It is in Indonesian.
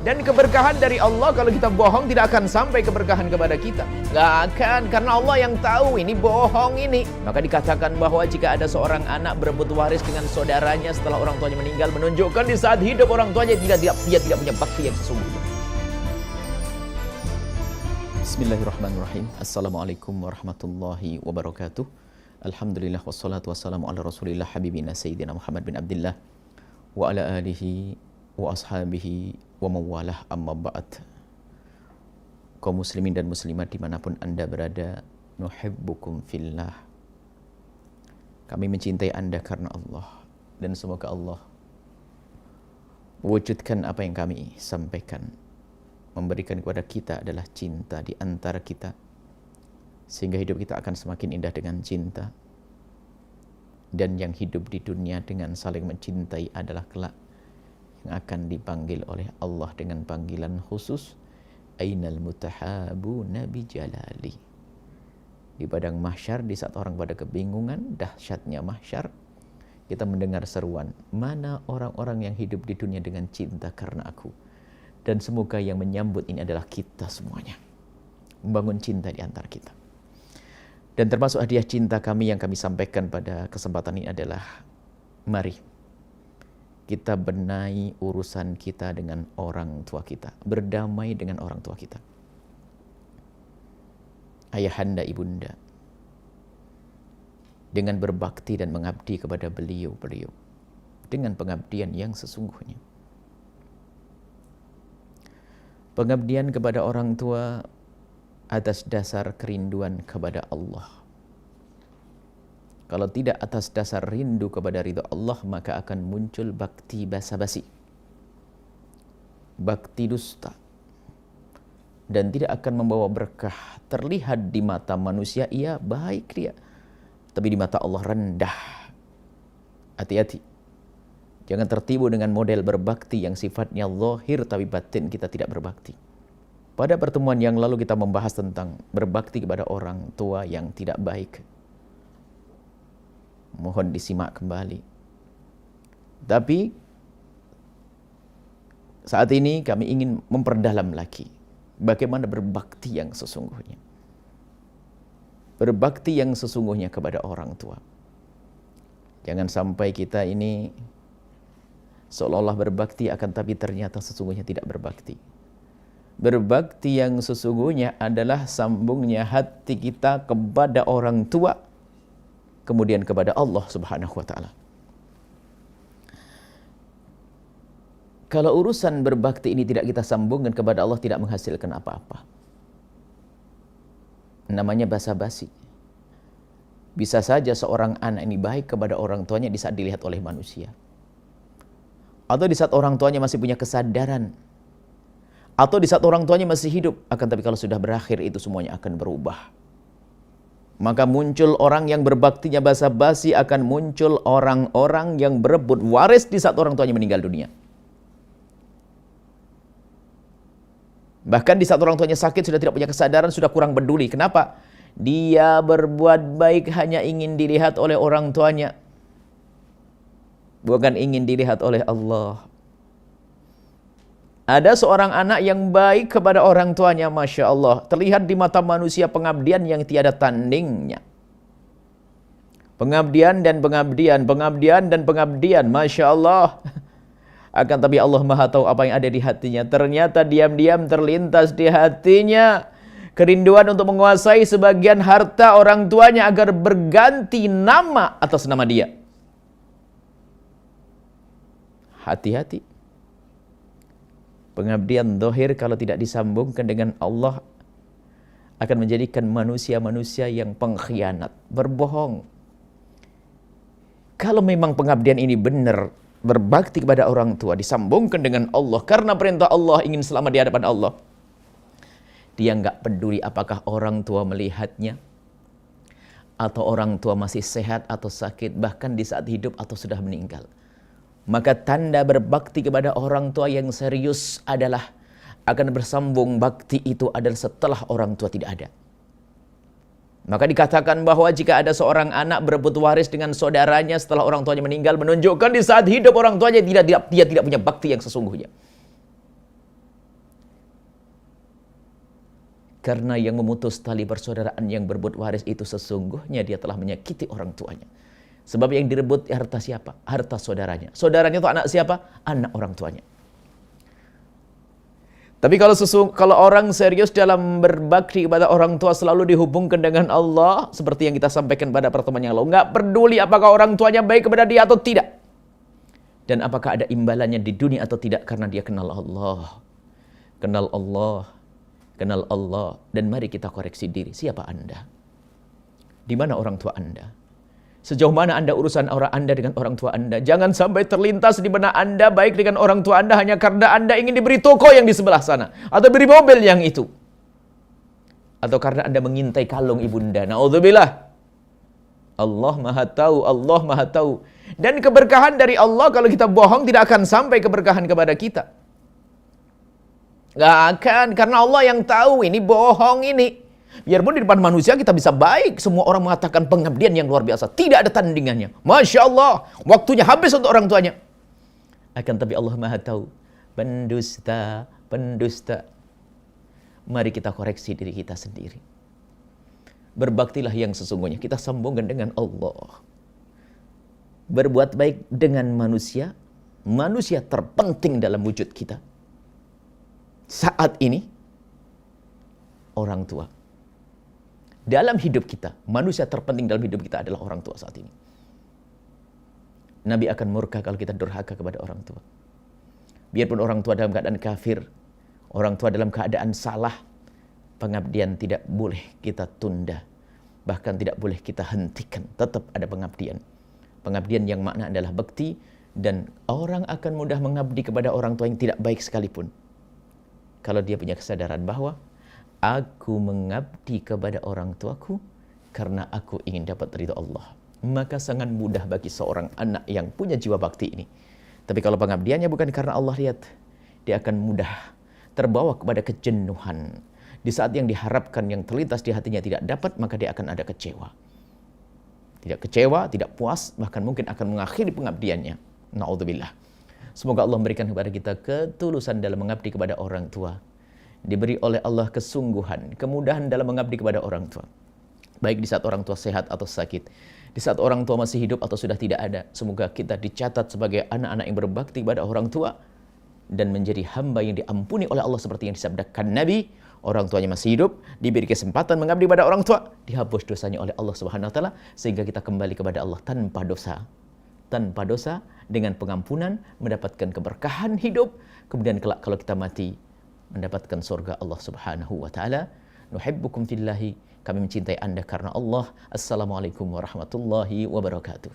Dan keberkahan dari Allah, kalau kita bohong tidak akan sampai keberkahan kepada kita. Nggak akan, karena Allah yang tahu ini bohong ini. Maka dikatakan bahwa jika ada seorang anak berebut waris dengan saudaranya setelah orang tuanya meninggal, menunjukkan di saat hidup orang tuanya dia tidak punya bakti yang sesungguhnya. Bismillahirrahmanirrahim. Assalamualaikum warahmatullahi wabarakatuh. Alhamdulillah wassalatu wassalamu ala rasulillah habibina sayyidina Muhammad bin Abdullah wa ala alihi wa ashabihi wa mawalah, amma ba'd. Kaum muslimin dan muslimat dimanapun anda berada, nuhibbukum fillah. Kami mencintai anda karena Allah, dan semoga Allah mewujudkan apa yang kami sampaikan, memberikan kepada kita adalah cinta di antara kita, sehingga hidup kita akan semakin indah dengan cinta. Dan yang hidup di dunia dengan saling mencintai adalah kelak yang akan dipanggil oleh Allah dengan panggilan khusus, Ainal mutahabuna bijalali. Di padang mahsyar, di saat orang pada kebingungan, dahsyatnya mahsyar, kita mendengar seruan, mana orang-orang yang hidup di dunia dengan cinta karena aku. Dan semoga yang menyambut ini adalah kita semuanya, membangun cinta di antara kita. Dan termasuk hadiah cinta kami yang kami sampaikan pada kesempatan ini adalah, mari kita benahi urusan kita dengan orang tua kita, berdamai dengan orang tua kita. Ayahanda, ibunda, dengan berbakti dan mengabdi kepada beliau-beliau dengan pengabdian yang sesungguhnya. Pengabdian kepada orang tua atas dasar kerinduan kepada Allah. Kalau tidak atas dasar rindu kepada ridha Allah, maka akan muncul bakti basa-basi, bakti dusta, dan tidak akan membawa berkah. Terlihat di mata manusia, iya baik dia, tapi di mata Allah rendah. Hati-hati, jangan tertipu dengan model berbakti yang sifatnya zahir tapi batin kita tidak berbakti. Pada pertemuan yang lalu kita membahas tentang berbakti kepada orang tua yang tidak baik. Mohon disimak kembali. Tapi saat ini kami ingin memperdalam lagi bagaimana berbakti yang sesungguhnya. Berbakti yang sesungguhnya kepada orang tua. Jangan sampai kita ini seolah-olah berbakti akan tapi ternyata sesungguhnya tidak berbakti. Berbakti yang sesungguhnya adalah sambungnya hati kita kepada orang tua, kemudian kepada Allah Subhanahu wa ta'ala. Kalau urusan berbakti ini tidak kita sambungkan kepada Allah, tidak menghasilkan apa-apa. Namanya basa-basi. Bisa saja seorang anak ini baik kepada orang tuanya di saat dilihat oleh manusia, atau di saat orang tuanya masih punya kesadaran, atau di saat orang tuanya masih hidup. Akan tapi kalau sudah berakhir, itu semuanya akan berubah. Maka muncul orang yang berbaktinya basa-basi, akan muncul orang-orang yang berebut waris di saat orang tuanya meninggal dunia. Bahkan di saat orang tuanya sakit, sudah tidak punya kesadaran, sudah kurang peduli. Kenapa? Dia berbuat baik hanya ingin dilihat oleh orang tuanya, bukan ingin dilihat oleh Allah. Ada seorang anak yang baik kepada orang tuanya, Masya Allah. Terlihat di mata manusia pengabdian yang tiada tandingnya. Pengabdian dan pengabdian, pengabdian dan pengabdian, Masya Allah. Akan tapi Allah Maha tahu apa yang ada di hatinya. Ternyata diam-diam terlintas di hatinya kerinduan untuk menguasai sebagian harta orang tuanya agar berganti nama atas nama dia. Hati-hati. Pengabdian zahir kalau tidak disambungkan dengan Allah akan menjadikan manusia-manusia yang pengkhianat, berbohong. Kalau memang pengabdian ini benar, berbakti kepada orang tua, disambungkan dengan Allah, karena perintah Allah ingin selamat di hadapan Allah, dia nggak peduli apakah orang tua melihatnya, atau orang tua masih sehat atau sakit, bahkan di saat hidup atau sudah meninggal. Maka tanda berbakti kepada orang tua yang serius adalah akan bersambung bakti itu adalah setelah orang tua tidak ada. Maka dikatakan bahwa jika ada seorang anak berebut waris dengan saudaranya setelah orang tuanya meninggal, menunjukkan di saat hidup orang tuanya dia tidak punya bakti yang sesungguhnya. Karena yang memutus tali persaudaraan yang berebut waris itu sesungguhnya dia telah menyakiti orang tuanya. Sebab yang direbut harta siapa? Harta saudaranya. Saudaranya itu anak siapa? Anak orang tuanya. Tapi kalau orang serius dalam berbakti kepada orang tua selalu dihubungkan dengan Allah, seperti yang kita sampaikan pada pertemuan yang lalu, nggak peduli apakah orang tuanya baik kepada dia atau tidak, dan apakah ada imbalannya di dunia atau tidak, karena dia kenal Allah, kenal Allah, kenal Allah. Dan mari kita koreksi diri, siapa Anda? Di mana orang tua Anda? Sejauh mana Anda urusan Anda dengan orang tua Anda? Jangan sampai terlintas di mana Anda baik dengan orang tua Anda hanya karena Anda ingin diberi toko yang di sebelah sana, atau beri mobil yang itu, atau karena Anda mengintai kalung ibunda. Na'udzubillah. Allah Maha Tahu, Allah Maha Tahu. Dan keberkahan dari Allah, kalau kita bohong tidak akan sampai keberkahan kepada kita. Gak akan, karena Allah yang tahu ini bohong ini. Biarpun di depan manusia kita bisa baik, semua orang mengatakan pengabdian yang luar biasa, tidak ada tandingannya. Masya Allah, waktunya habis untuk orang tuanya. Akan tapi Allah Maha Tahu, pendusta, pendusta. Mari kita koreksi diri kita sendiri. Berbaktilah yang sesungguhnya, kita sambungkan dengan Allah. Berbuat baik dengan manusia, manusia terpenting dalam wujud kita. Saat ini, orang tua. Dalam hidup kita, manusia terpenting dalam hidup kita adalah orang tua saat ini. Nabi akan murka kalau kita durhaka kepada orang tua. Biarpun orang tua dalam keadaan kafir, orang tua dalam keadaan salah, pengabdian tidak boleh kita tunda. Bahkan tidak boleh kita hentikan, tetap ada pengabdian. Pengabdian yang makna adalah bakti, dan orang akan mudah mengabdi kepada orang tua yang tidak baik sekalipun. Kalau dia punya kesadaran bahwa aku mengabdi kepada orang tuaku karena aku ingin dapat ridha Allah. Maka sangat mudah bagi seorang anak yang punya jiwa bakti ini. Tapi kalau pengabdiannya bukan karena Allah, lihat, dia akan mudah terbawa kepada kejenuhan. Di saat yang diharapkan, yang terlintas di hatinya tidak dapat, maka dia akan ada kecewa. Tidak kecewa, tidak puas, bahkan mungkin akan mengakhiri pengabdiannya. Na'udzubillah. Semoga Allah memberikan kepada kita ketulusan dalam mengabdi kepada orang tua. Diberi oleh Allah kesungguhan, kemudahan dalam mengabdi kepada orang tua. Baik di saat orang tua sehat atau sakit, di saat orang tua masih hidup atau sudah tidak ada. Semoga kita dicatat sebagai anak-anak yang berbakti kepada orang tua dan menjadi hamba yang diampuni oleh Allah seperti yang disabdakan Nabi. Orang tuanya masih hidup, diberi kesempatan mengabdi pada orang tua, dihapus dosanya oleh Allah Subhanahu wa taala sehingga kita kembali kepada Allah tanpa dosa. Tanpa dosa, dengan pengampunan, mendapatkan keberkahan hidup, kemudian kelak kalau kita mati mendapatkan surga Allah Subhanahu wa taala. Nuhibbukum fillahi, kami mencintai Anda karena Allah. Assalamualaikum warahmatullahi wabarakatuh.